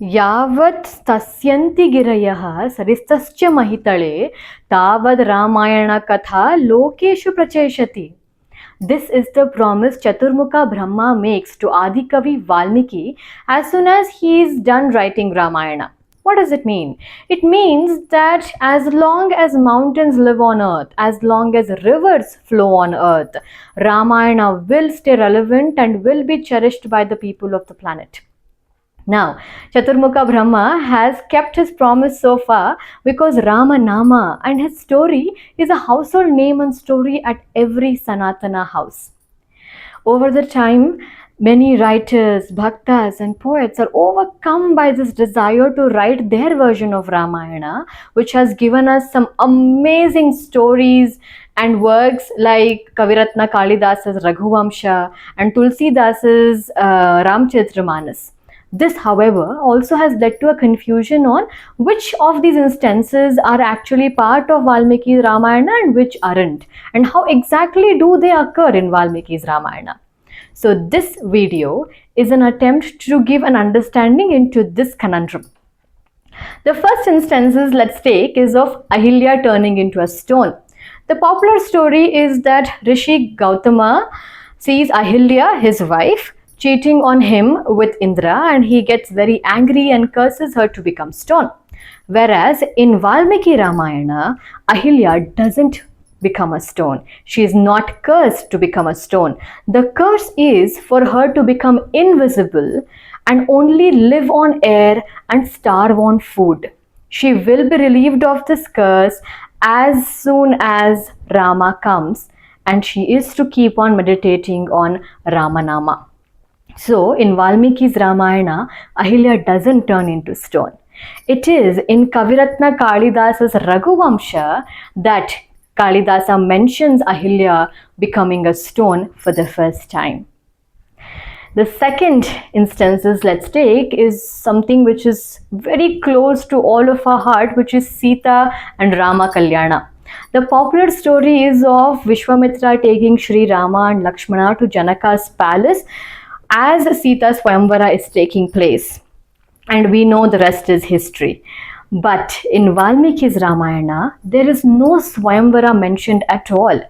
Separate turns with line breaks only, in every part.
यावत् तस्यन्ति गिरयः सरिस्तश्च महितले तावद् रामायणकथा लोकेषु प्रचेषति. This is the promise Chaturmukha Brahma makes to Adikavi Valmiki as soon as he is done writing Ramayana. What does it mean? It means that as long as mountains live on earth, as long as rivers flow on earth, Ramayana will stay relevant and will be cherished by the people of the planet. Now, Chaturmukha Brahma has kept his promise so far because Ramanama and his story is a household name and story at every Sanatana house. Over the time, many writers, bhaktas, and poets are overcome by this desire to write their version of Ramayana, which has given us some amazing stories and works like Kaviratna Kalidasa's Raghuvamsha and Tulsidasa's Ramcharitamanas. This, however, also has led to a confusion on which of these instances are actually part of Valmiki's Ramayana and which aren't, and how exactly do they occur in Valmiki's Ramayana. So this video is an attempt to give an understanding into this conundrum. The first instances let's take is of Ahilya turning into a stone. The popular story is that Rishi Gautama sees Ahilya, his wife, cheating on him with Indra, and he gets very angry and curses her to become stone. Whereas in Valmiki Ramayana, Ahilya doesn't become a stone. She is not cursed to become a stone. The curse is for her to become invisible and only live on air and starve on food. She will be relieved of this curse as soon as Rama comes, and she is to keep on meditating on Ramanama. So, in Valmiki's Ramayana, Ahilya doesn't turn into stone. It is in Kaviratna Kalidasa's Raghuvamsha that Kalidasa mentions Ahilya becoming a stone for the first time. The second instances let's take is something which is very close to all of our heart, which is Sita and Rama Kalyana. The popular story is of Vishwamitra taking Sri Rama and Lakshmana to Janaka's palace as Sita's Swayamvara is taking place, and we know the rest is history. But in Valmiki's Ramayana, there is no Swayamvara mentioned at all.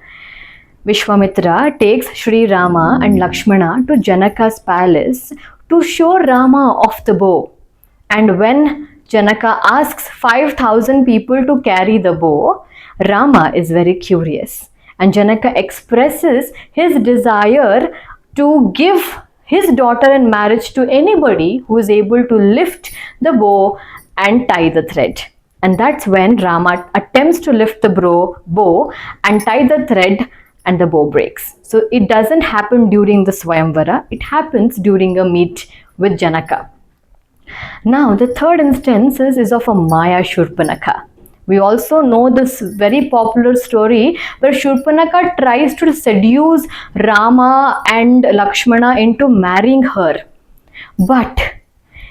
Vishwamitra takes Sri Rama and Lakshmana to Janaka's palace to show Rama off the bow. And when Janaka asks 5,000 people to carry the bow, Rama is very curious. And Janaka expresses his desire to give his daughter in marriage to anybody who is able to lift the bow and tie the thread. And that's when Rama attempts to lift the bow and tie the thread, and the bow breaks. So it doesn't happen during the Swayamvara, it happens during a meet with Janaka. Now the third instance is of a Maya Shurpanakha. We also know this very popular story where Shurpanakha tries to seduce Rama and Lakshmana into marrying her. But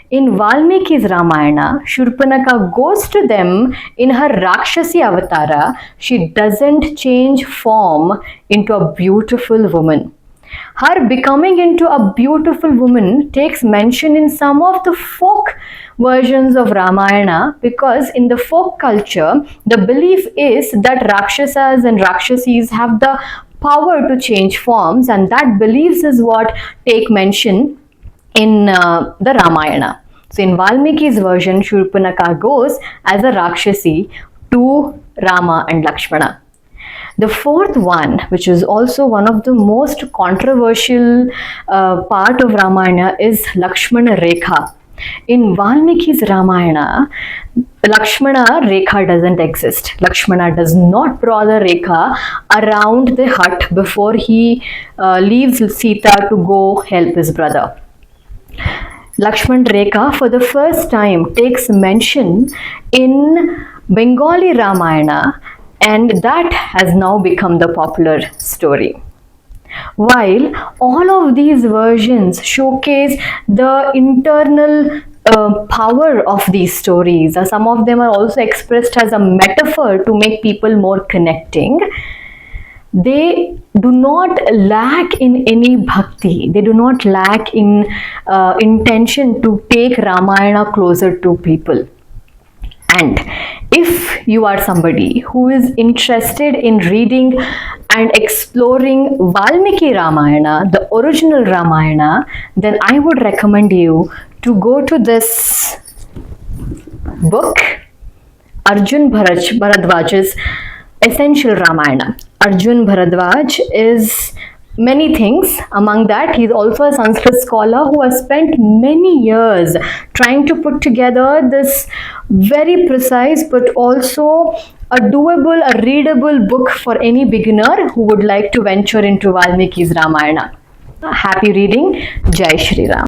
in Valmiki's Ramayana, Shurpanakha goes to them in her Rakshasi avatara. She doesn't change form into a beautiful woman. Her becoming into a beautiful woman takes mention in some of the folk versions of Ramayana, because in the folk culture, the belief is that Rakshasas and Rakshasis have the power to change forms, and that beliefs is what take mention in the Ramayana. So in Valmiki's version, Shurpanakha goes as a Rakshasi to Rama and Lakshmana. The fourth one, which is also one of the most controversial part of Ramayana, is Lakshmana Rekha. In Valmiki's Ramayana, Lakshmana Rekha doesn't exist. Lakshmana does not draw the Rekha around the hut before he leaves Sita to go help his brother. Lakshman Rekha for the first time takes mention in Bengali Ramayana, and that has now become the popular story. While all of these versions showcase the internal power of these stories, some of them are also expressed as a metaphor to make people more connecting, they do not lack in any bhakti, they do not lack in intention to take Ramayana closer to people. And if you are somebody who is interested in reading and exploring Valmiki Ramayana, the original Ramayana, then I would recommend you to go to this book, Arjun Bharadwaj's Essential Ramayana. Arjun Bharadwaj is many things. Among that, he is also a Sanskrit scholar who has spent many years trying to put together this very precise but also a doable, a readable book for any beginner who would like to venture into Valmiki's Ramayana. Happy reading. Jai Shri Ram.